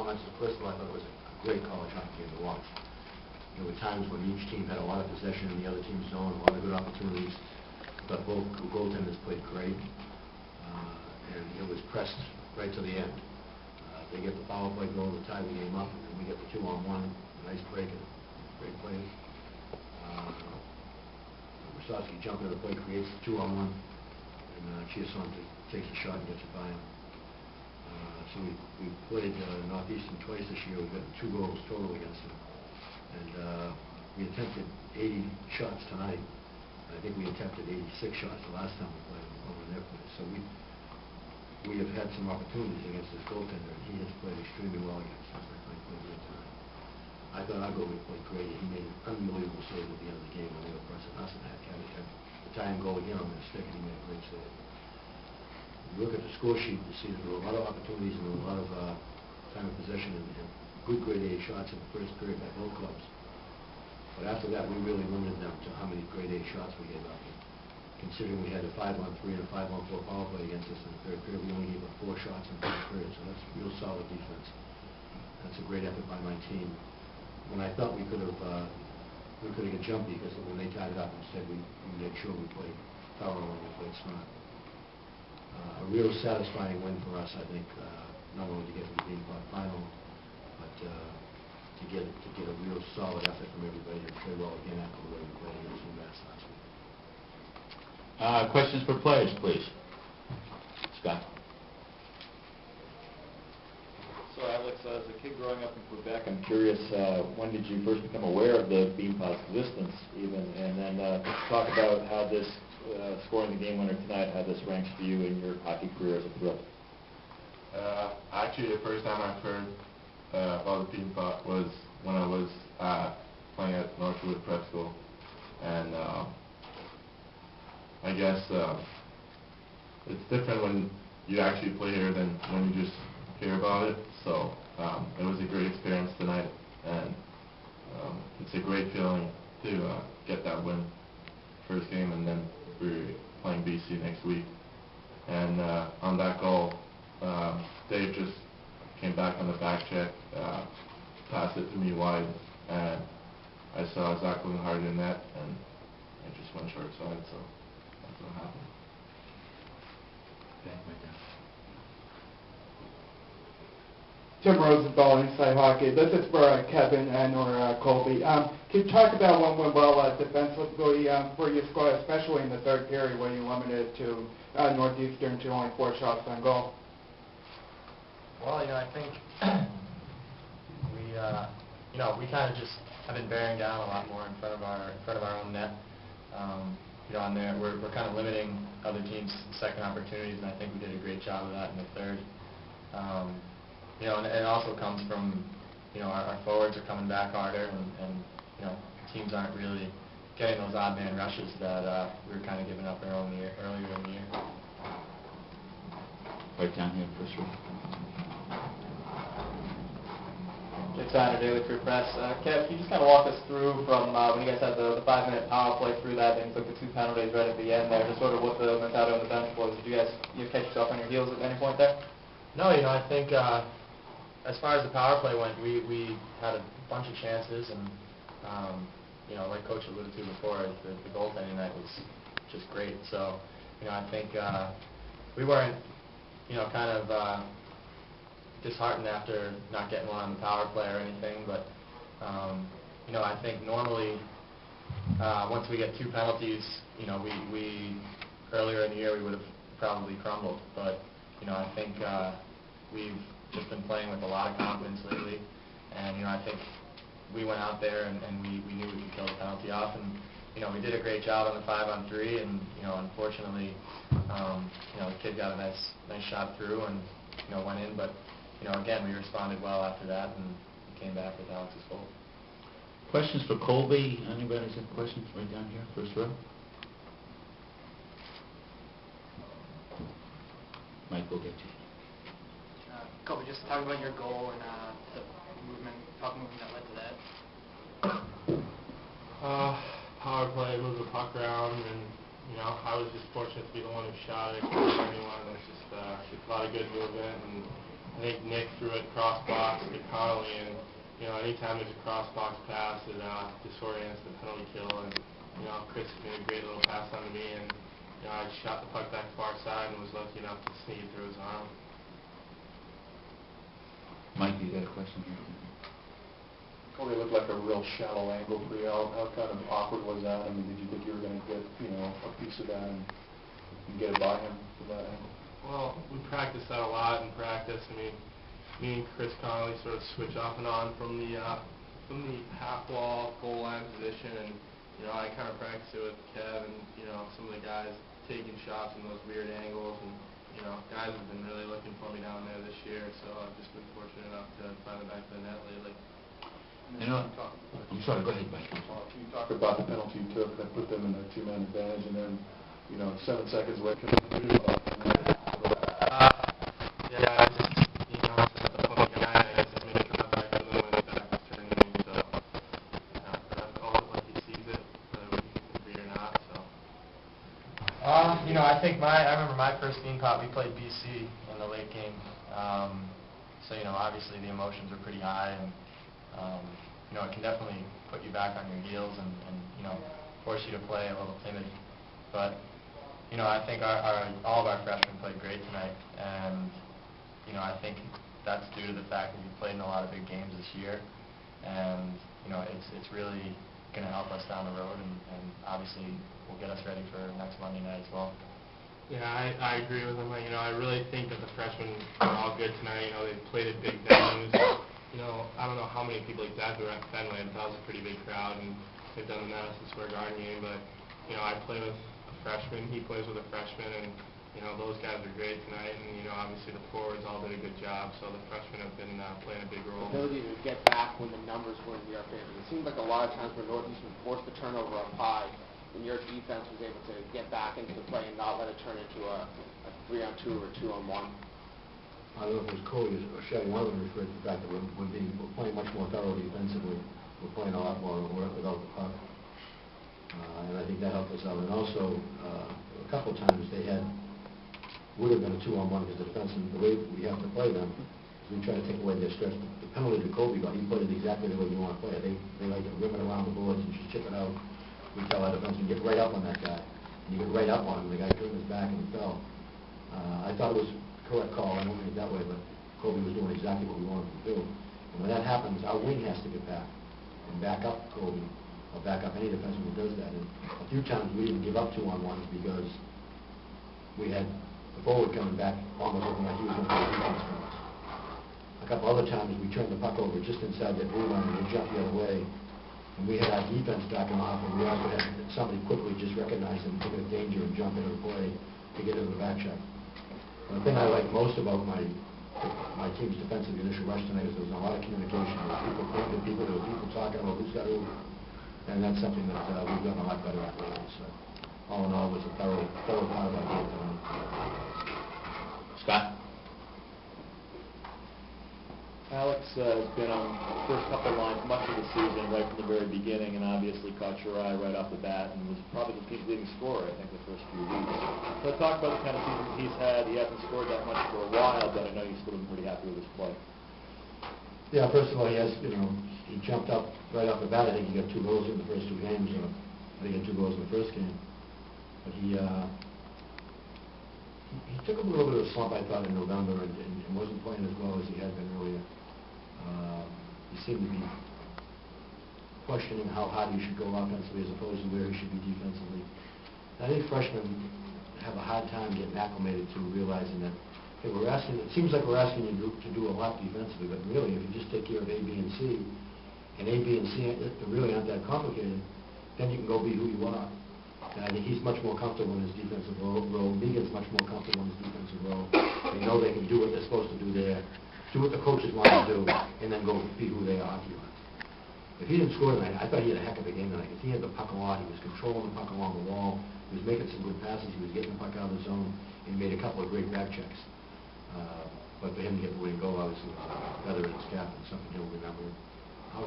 comments. First of all, I thought it was a great college hockey game to watch. There were times when each team had a lot of possession in the other team's zone, a lot of good opportunities. But both goaltenders played great, and it was pressed right to the end. They get the power play goal to tie the game up, and then we get the 2-on-1, nice break and great plays. Wysocki jumping to the plate, creates the 2-on-1, and Chiasson takes a shot and gets it by him. So we played Northeastern twice this year. We've got 2 goals total against them. And we attempted 80 shots tonight. I think we attempted 86 shots the last time we played over in their place. So we have had some opportunities against this goaltender, and he has played extremely well against us. I think he played good tonight. I thought our goalie played great. He made an unbelievable save at the end of the game when they were pressing us, and had the tying goal again on their stick, and he made a great save. You look at the score sheet, you see there were a lot of opportunities and a lot of time of possession and good grade A shots in the first period by both clubs. But after that, we really limited them to how many grade A shots we gave up. Considering we had a 5-on-3 and a 5-on-4 power play against us in the third period, we only gave up 4 shots in the third period, so that's real solid defense. That's a great effort by my team. When I thought we could have get jumpy, because when they tied it up, instead we made sure we played thorough and we played smart. A real satisfying win for us, I think, not only to get to the Beanpot final, but to get a real solid effort from everybody and play well again after the way we played against UMass last week. Questions for players, please. Scott. So, Alex, as a kid growing up in Quebec, I'm curious, when did you first become aware of the Beanpot's existence, even? And then talk about how this scoring the game winner tonight, how this ranks for you in your hockey career as a thrill. Actually, the first time I've heard about the Beanpot was when I was playing at Northwood Prep School, and I guess it's different when you actually play here than when you just hear about it. So it was a great experience tonight, and it's a great feeling to get that win first game, and then we're playing BC next week. And on that goal, Dave just came back on the back check, passed it to me wide, and I saw Zach looking hard in net, and it just went short side, so that's what happened. Okay, right there. Tim Rosenthal, Inside Hockey. This is for Kevin and or Colby. Can you talk about what went well defensively for your squad, especially in the third period when you limited to Northeastern to only 4 shots on goal? Well, I think we kind of just have been bearing down a lot more in front of our own net. On there, we're kind of limiting other teams' second opportunities, and I think we did a great job of that in the third. And it also comes from, our forwards are coming back harder, and teams aren't really getting those odd man rushes that we were kind of giving up earlier in the year. Right down here, first row. Chiasson, Daily Free Press. Kev, can you just kind of walk us through from when you guys had the 5-minute power play through that, and you took the 2 penalties right at the end there, just sort of what the mentality on the bench was? Did you catch yourself on your heels at any point there? No, I think as far as the power play went, we had a bunch of chances, and like Coach alluded to before, the goaltending night was just great. So, I think we weren't, kind of disheartened after not getting one on the power play or anything, but I think normally once we get 2 penalties, we earlier in the year we would have probably crumbled, but I think we've just been playing with a lot of confidence lately, and I think we went out there and we knew we could kill the penalty off, and we did a great job on the 5-on-3, and unfortunately the kid got a nice shot through and went in, but again, we responded well after that and came back with Alex's goal. Questions for Colby? Anybody have questions? Right down here, first row. Mike will get to you. Colby, just talking about your goal and the movement that led to that. Power play, move the puck around, and I was just fortunate to be the one who shot it. Anyone, it's just a lot of good movement, and I think Nick threw it cross box to Connolly, and anytime there's a cross box pass, it disorients the penalty kill. And Chris made a great little pass onto me, and I shot the puck back far side and was lucky enough to sneak it through his arm. Mike, you got a question here? Colby, it looked like a real shallow angle for you. How kind of awkward was that? I mean, did you think you were going to get, a piece of that and get it by him from that angle? Well, we practiced that a lot in practice. I mean, me and Chris Connolly sort of switch off and on from the half wall, goal line position, and I kind of practice it with Kev and some of the guys taking shots in those weird angles, and guys have been really looking for me down there this year, so I've just been fortunate enough to find the back of the net lately. I'm sorry, go ahead, Mike. Can you talk about the penalty you took that put them in a two-man advantage, and then 7 seconds away? Yeah, just the funny guy, I just made contact with him when the back was turning me, so I call it like he sees it, whether we can agree or not. So. I think I remember my first Beanpot, we played BC in the late game. So obviously the emotions are pretty high, and it can definitely put you back on your heels and force you to play a little timid. But I think all of our freshmen played great tonight, and I think that's due to the fact that we played in a lot of big games this year, and it's really going to help us down the road, and obviously will get us ready for next Monday night as well. Yeah, I agree with him. I really think that the freshmen are all good tonight. They played at big venues. I don't know how many people exactly were at Fenway, but that was a pretty big crowd, and they've done the Madison Square Garden game. But I play with a freshman, he plays with a freshman, and those guys are great tonight. And obviously the forwards all did a good job, so the freshmen have been playing a big role. Ability to get back when the numbers were in your favor. It seemed like a lot of times where Northeastern forced the turnover up high, and your defense was able to get back into the play and not let it turn into a 3-on-2 or a 2-on-1. I don't know if it was Colby or Shetty, one of them referred to the fact that we're playing much more thorough defensively. We're playing a lot more without the puck. And I think that helped us out. And also, a couple of times would have been a 2-on-1 because the defensemen, the way we have to play them, is we try to take away their stress. The penalty to Colby, but he played it exactly the way you want to play it. They like to rim it around the boards and just chip it out. We tell our defensemen, get right up on that guy. And you get right up on him, the guy turned his back and he fell. I thought it was a correct call. I don't think it that way, but Colby was doing exactly what we wanted him to do. And when that happens, our wing has to get back and back up Colby, or back up any defenseman who does that. And a few times we didn't give up 2-on-1s because we had the forward coming back almost looking like he was going to play defense for us. A couple other times we turned the puck over just inside that blue line and they jumped the other way. And we had our defense backing off, and we also had somebody quickly just recognize them, take a danger and jump into the play to get into the back check. And the thing I like most about my team's defensive initial rush tonight is there was a lot of communication. There was people pointing at people, there was people talking about who's got who, and that's something that we've gotten a lot better at lately. So all in all, it was a thorough part of our game tonight. Scott? Alex has been on the first couple lines much of the season, right from the very beginning, and obviously caught your eye right off the bat, and was probably the team's leading scorer, I think, the first few weeks. So talk about the kind of season he's had. He hasn't scored that much for a while, but I know you've still been pretty happy with his play. Yeah, first of all, he he jumped up right off the bat. I think he got 2 goals in the first 2 games. I think he had 2 goals in the first game. But he took a little bit of a slump, I thought, in November, and wasn't playing as well as he had been earlier. He seemed to be questioning how hard he should go offensively as opposed to where he should be defensively. I think freshmen have a hard time getting acclimated to realizing that, hey, it seems like we're asking you to do a lot defensively, but really, if you just take care of A, B, and C, and A, B, and C really aren't that complicated, then you can go be who you are. And I think he's much more comfortable in his defensive role. Megan's much more comfortable in his defensive role. They know they can do what they're supposed to do there, do what the coaches want to do, and then go be who they are. If he didn't score tonight, I thought he had a heck of a game tonight. Because he had the puck a lot. He was controlling the puck along the wall. He was making some good passes. He was getting the puck out of the zone. And he made a couple of great back checks. But for him to get the winning goal, obviously, feather in his cap and something he'll remember. How